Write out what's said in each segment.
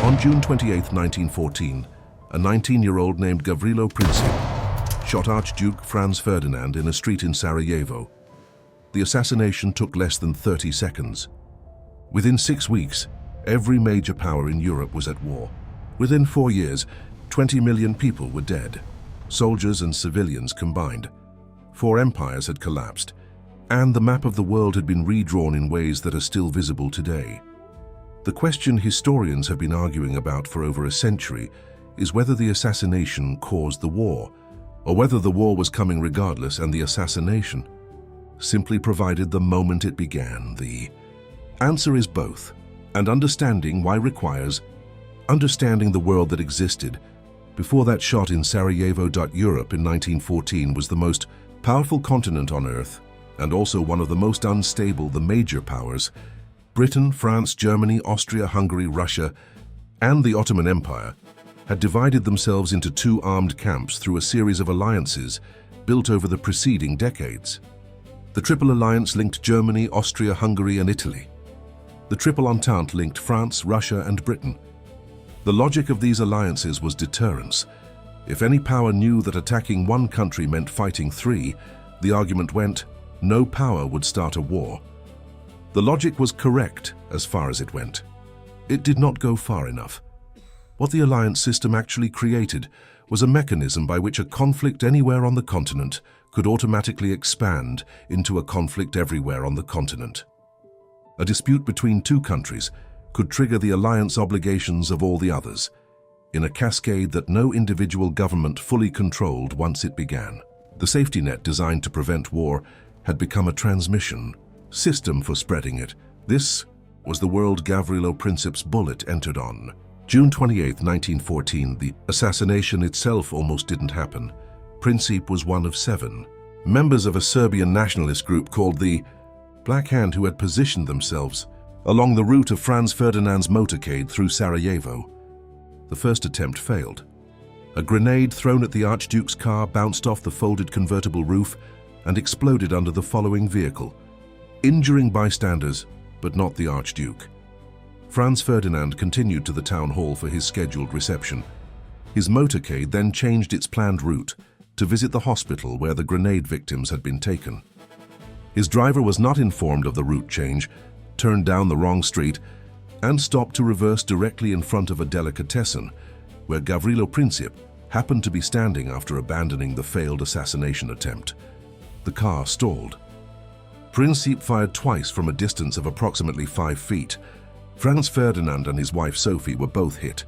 On June 28, 1914, a 19-year-old named Gavrilo Princip shot Archduke Franz Ferdinand in a street in Sarajevo. The assassination took less than 30 seconds. Within 6 weeks, every major power in Europe was at war. Within 4 years, 20 million people were dead, soldiers and civilians combined. 4 empires had collapsed, and the map of the world had been redrawn in ways that are still visible today. The question historians have been arguing about for over a century is whether the assassination caused the war, or whether the war was coming regardless and the assassination simply provided the moment it began. The answer is both, and understanding why requires understanding the world that existed before that shot in Sarajevo. Europe in 1914 was the most powerful continent on Earth, and also one of the most unstable. The major powers, Britain, France, Germany, Austria, Hungary, Russia, and the Ottoman Empire, had divided themselves into 2 armed camps through a series of alliances built over the preceding decades. The Triple Alliance linked Germany, Austria, Hungary, and Italy. The Triple Entente linked France, Russia, and Britain. The logic of these alliances was deterrence. If any power knew that attacking one country meant fighting 3, the argument went, no power would start a war. The logic was correct as far as it went. It did not go far enough. What the alliance system actually created was a mechanism by which a conflict anywhere on the continent could automatically expand into a conflict everywhere on the continent. A dispute between 2 countries could trigger the alliance obligations of all the others, in a cascade that no individual government fully controlled once it began. The safety net designed to prevent war had become a transmission system for spreading it. This was the world Gavrilo Princip's bullet entered on. June 28, 1914, the assassination itself almost didn't happen. Princip was one of 7 members of a Serbian nationalist group called the Black Hand, who had positioned themselves along the route of Franz Ferdinand's motorcade through Sarajevo. The first attempt failed. A grenade thrown at the Archduke's car bounced off the folded convertible roof and exploded under the following vehicle, injuring bystanders, but not the Archduke. Franz Ferdinand continued to the town hall for his scheduled reception. His motorcade then changed its planned route to visit the hospital where the grenade victims had been taken. His driver was not informed of the route change, turned down the wrong street, and stopped to reverse directly in front of a delicatessen, where Gavrilo Princip happened to be standing after abandoning the failed assassination attempt. The car stalled. Princip fired twice from a distance of approximately 5 feet. Franz Ferdinand and his wife Sophie were both hit.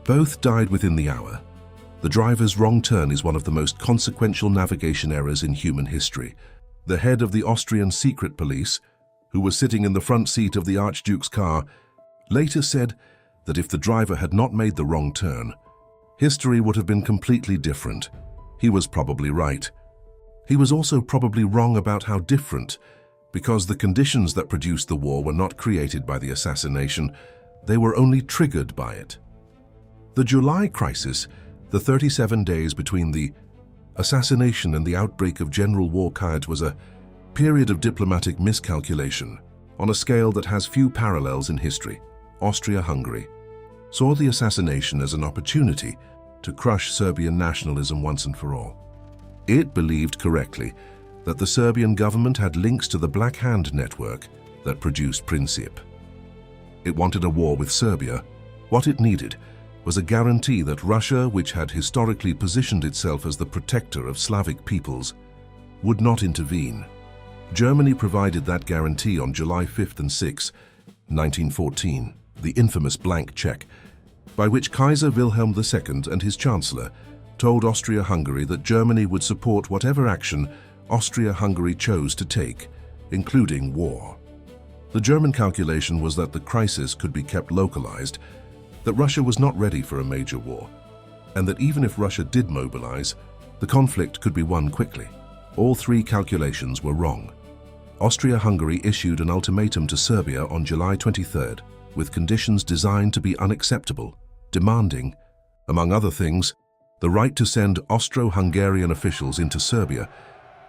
Both died within the hour. The driver's wrong turn is one of the most consequential navigation errors in human history. The head of the Austrian secret police, who was sitting in the front seat of the Archduke's car, later said that if the driver had not made the wrong turn, history would have been completely different. He was probably right. He was also probably wrong about how different, because the conditions that produced the war were not created by the assassination, they were only triggered by it. The July crisis, the 37 days between the assassination and the outbreak of general war, was a period of diplomatic miscalculation on a scale that has few parallels in history. Austria-Hungary saw the assassination as an opportunity to crush Serbian nationalism once and for all. It believed correctly that the Serbian government had links to the Black Hand network that produced Princip. It wanted a war with Serbia. What it needed was a guarantee that Russia, which had historically positioned itself as the protector of Slavic peoples, would not intervene. Germany provided that guarantee on July 5 and 6, 1914, the infamous blank check, by which Kaiser Wilhelm II and his Chancellor told Austria-Hungary that Germany would support whatever action Austria-Hungary chose to take, including war. The German calculation was that the crisis could be kept localized, that Russia was not ready for a major war, and that even if Russia did mobilize, the conflict could be won quickly. All 3 calculations were wrong. Austria-Hungary issued an ultimatum to Serbia on July 23rd, with conditions designed to be unacceptable, demanding, among other things, the right to send Austro-Hungarian officials into Serbia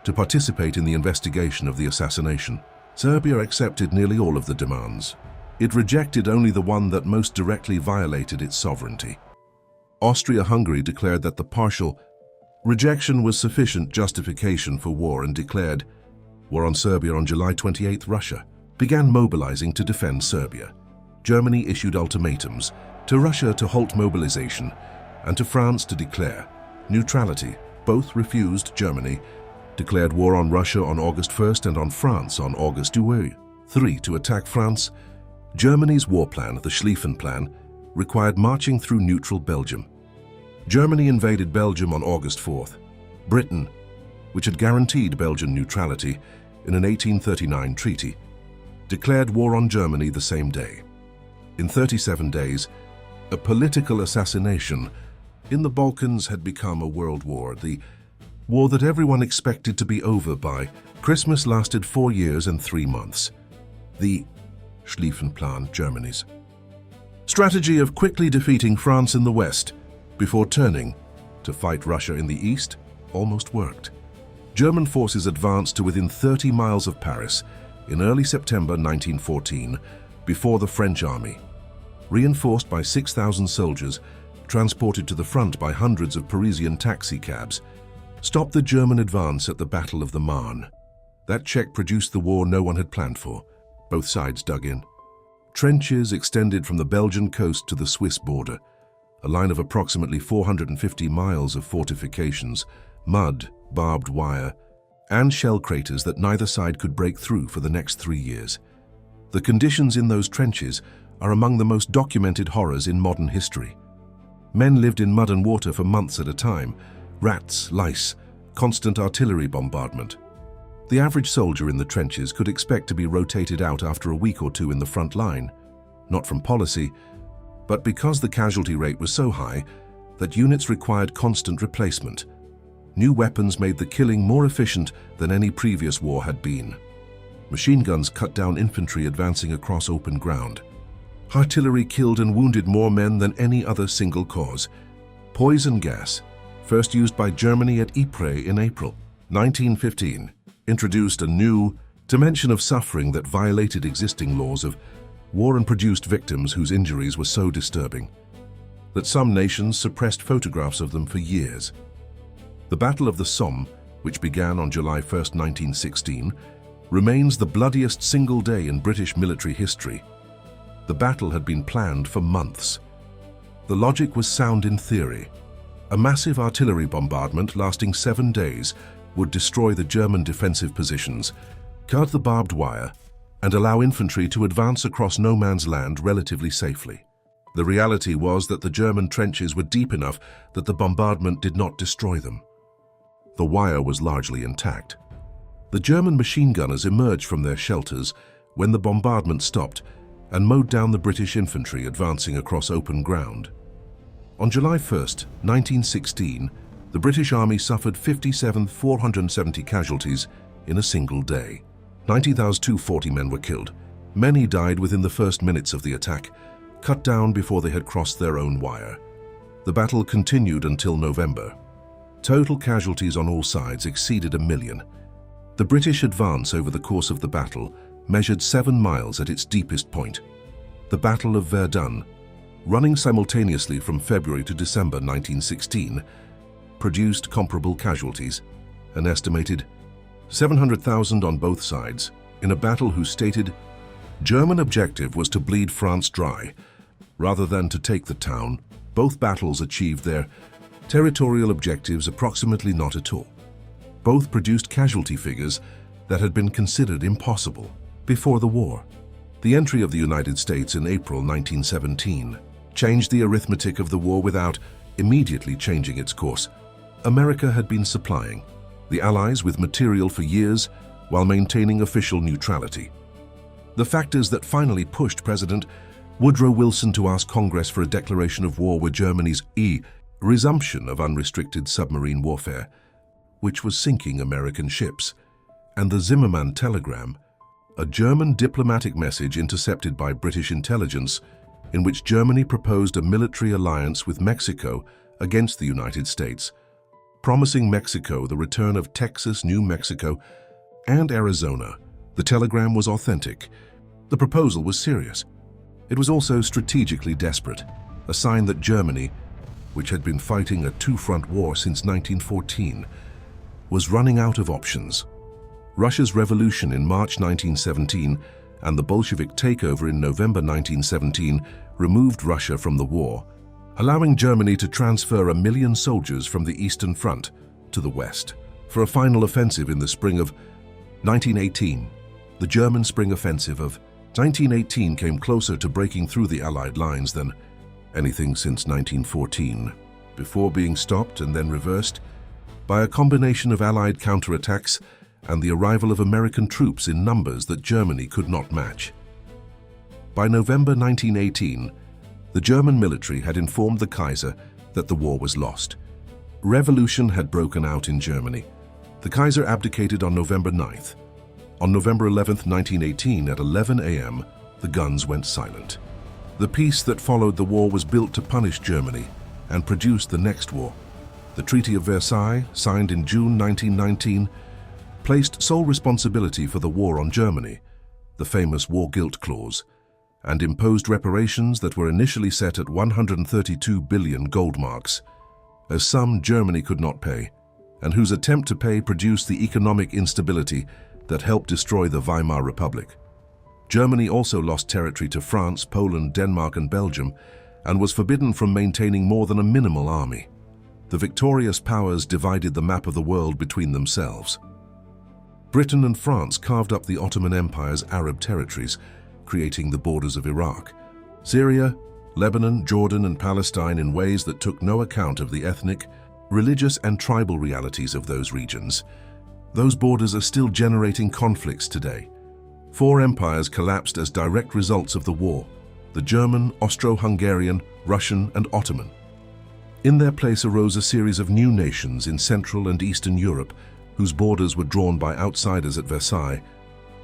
to participate in the investigation of the assassination. Serbia accepted nearly all of the demands. It rejected only the one that most directly violated its sovereignty. Austria-Hungary declared that the partial rejection was sufficient justification for war and declared war on Serbia on July 28. Russia began mobilizing to defend Serbia. Germany issued ultimatums to Russia to halt mobilization and to France to declare neutrality. Both refused. Germany declared war on Russia on August 1st and on France on August 2. 3. To attack France, Germany's war plan, the Schlieffen Plan, required marching through neutral Belgium. Germany invaded Belgium on August 4th. Britain, which had guaranteed Belgian neutrality in an 1839 treaty, declared war on Germany the same day. In 37 days, a political assassination in the Balkans had become a world war. The war that everyone expected to be over by Christmas lasted 4 years and 3 months. The Schlieffen Plan, Germany's strategy of quickly defeating France in the west before turning to fight Russia in the east, almost worked. German forces advanced to within 30 miles of Paris in early September 1914 before the French army, reinforced by 6,000 soldiers transported to the front by hundreds of Parisian taxicabs, stopped the German advance at the Battle of the Marne. That check produced the war no one had planned for. Both sides dug in. Trenches extended from the Belgian coast to the Swiss border, a line of approximately 450 miles of fortifications, mud, barbed wire, and shell craters that neither side could break through for the next 3 years. The conditions in those trenches are among the most documented horrors in modern history. Men lived in mud and water for months at a time, rats, lice, constant artillery bombardment. The average soldier in the trenches could expect to be rotated out after a week or two in the front line, not from policy, but because the casualty rate was so high that units required constant replacement. New weapons made the killing more efficient than any previous war had been. Machine guns cut down infantry advancing across open ground. Artillery killed and wounded more men than any other single cause. Poison gas, first used by Germany at Ypres in April 1915, introduced a new dimension of suffering that violated existing laws of war and produced victims whose injuries were so disturbing that some nations suppressed photographs of them for years. The Battle of the Somme, which began on July 1, 1916, remains the bloodiest single day in British military history. The battle had been planned for months. The logic was sound in theory. A massive artillery bombardment lasting 7 days would destroy the German defensive positions, cut the barbed wire, and allow infantry to advance across no man's land relatively safely. The reality was that the German trenches were deep enough that the bombardment did not destroy them. The wire was largely intact. The German machine gunners emerged from their shelters when the bombardment stopped and mowed down the British infantry advancing across open ground. On July 1, 1916, the British Army suffered 57,470 casualties in a single day. 90,240 men were killed. Many died within the first minutes of the attack, cut down before they had crossed their own wire. The battle continued until November. Total casualties on all sides exceeded 1 million. The British advance over the course of the battle measured 7 miles at its deepest point. The Battle of Verdun, running simultaneously from February to December 1916, produced comparable casualties, an estimated 700,000 on both sides, in a battle whose stated German objective was to bleed France dry. Rather than to take the town, both battles achieved their territorial objectives approximately not at all. Both produced casualty figures that had been considered impossible before the war. The entry of the United States in April 1917 changed the arithmetic of the war without immediately changing its course. America had been supplying the Allies with material for years while maintaining official neutrality. The factors that finally pushed President Woodrow Wilson to ask Congress for a declaration of war were Germany's resumption of unrestricted submarine warfare, which was sinking American ships, and the Zimmermann telegram, a German diplomatic message intercepted by British intelligence in which Germany proposed a military alliance with Mexico against the United States, promising Mexico the return of Texas, New Mexico, and Arizona. The telegram was authentic. The proposal was serious. It was also strategically desperate, a sign that Germany, which had been fighting a two-front war since 1914, was running out of options. Russia's revolution in March 1917 and the Bolshevik takeover in November 1917 removed Russia from the war, allowing Germany to transfer 1 million soldiers from the Eastern Front to the West for a final offensive in the spring of 1918. The German Spring Offensive of 1918 came closer to breaking through the Allied lines than anything since 1914, before being stopped and then reversed by a combination of Allied counterattacks and the arrival of American troops in numbers that Germany could not match. By November 1918, the German military had informed the Kaiser that the war was lost. Revolution had broken out in Germany. The Kaiser abdicated on November 9th. On November 11, 1918, at 11 a.m., the guns went silent. The peace that followed the war was built to punish Germany and produced the next war. The Treaty of Versailles, signed in June 1919, placed sole responsibility for the war on Germany, the famous war guilt clause, and imposed reparations that were initially set at 132 billion gold marks, a sum Germany could not pay, and whose attempt to pay produced the economic instability that helped destroy the Weimar Republic. Germany also lost territory to France, Poland, Denmark, and Belgium, and was forbidden from maintaining more than a minimal army. The victorious powers divided the map of the world between themselves. Britain and France carved up the Ottoman Empire's Arab territories, creating the borders of Iraq, Syria, Lebanon, Jordan, and Palestine in ways that took no account of the ethnic, religious, and tribal realities of those regions. Those borders are still generating conflicts today. 4 empires collapsed as direct results of the war: the German, Austro-Hungarian, Russian, and Ottoman. In their place arose a series of new nations in Central and Eastern Europe, whose borders were drawn by outsiders at Versailles,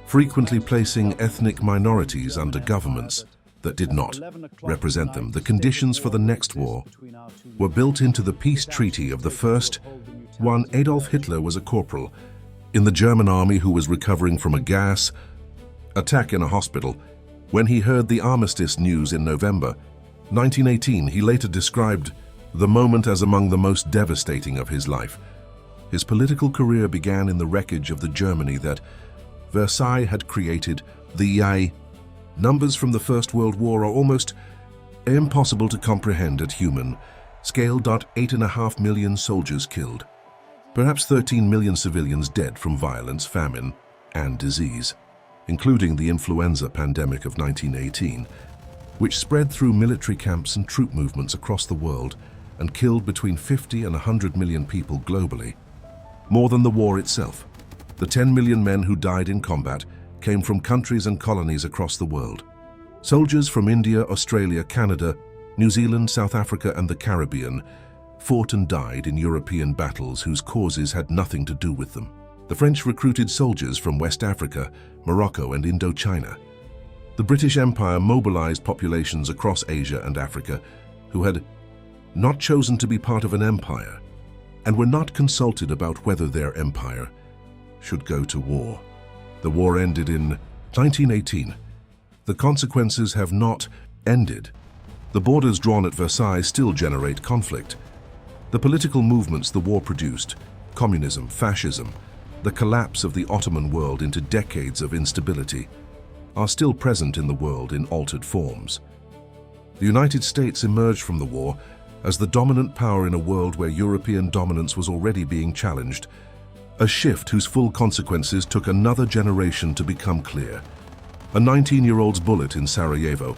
frequently placing ethnic minorities under governments that did not represent them. The conditions for the next war were built into the peace treaty of the first one. Adolf Hitler was a corporal in the German army who was recovering from a gas attack in a hospital. When he heard the armistice news in November 1918, he later described the moment as among the most devastating of his life. His political career began in the wreckage of the Germany that Versailles had created. The numbers from the First World War are almost impossible to comprehend at human scale. 8.5 million soldiers killed, perhaps 13 million civilians dead from violence, famine, and disease, including the influenza pandemic of 1918, which spread through military camps and troop movements across the world and killed between 50 and 100 million people globally. More than the war itself, the 10 million men who died in combat came from countries and colonies across the world. Soldiers from India, Australia, Canada, New Zealand, South Africa, and the Caribbean fought and died in European battles whose causes had nothing to do with them. The French recruited soldiers from West Africa, Morocco, and Indochina. The British Empire mobilized populations across Asia and Africa who had not chosen to be part of an empire and were not consulted about whether their empire should go to war. The war ended in 1918. The consequences have not ended. The borders drawn at Versailles still generate conflict. The political movements the war produced, communism, fascism, the collapse of the Ottoman world into decades of instability, are still present in the world in altered forms. The United States emerged from the war as the dominant power in a world where European dominance was already being challenged, a shift whose full consequences took another generation to become clear. A 19-year-old's bullet in Sarajevo,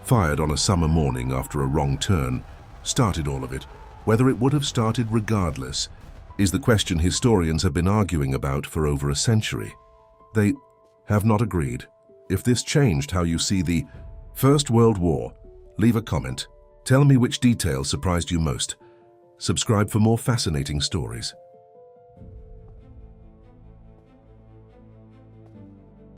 fired on a summer morning after a wrong turn, started all of it. Whether it would have started regardless is the question historians have been arguing about for over a century. They have not agreed. If this changed how you see the First World War, leave a comment. Tell me which detail surprised you most. Subscribe for more fascinating stories.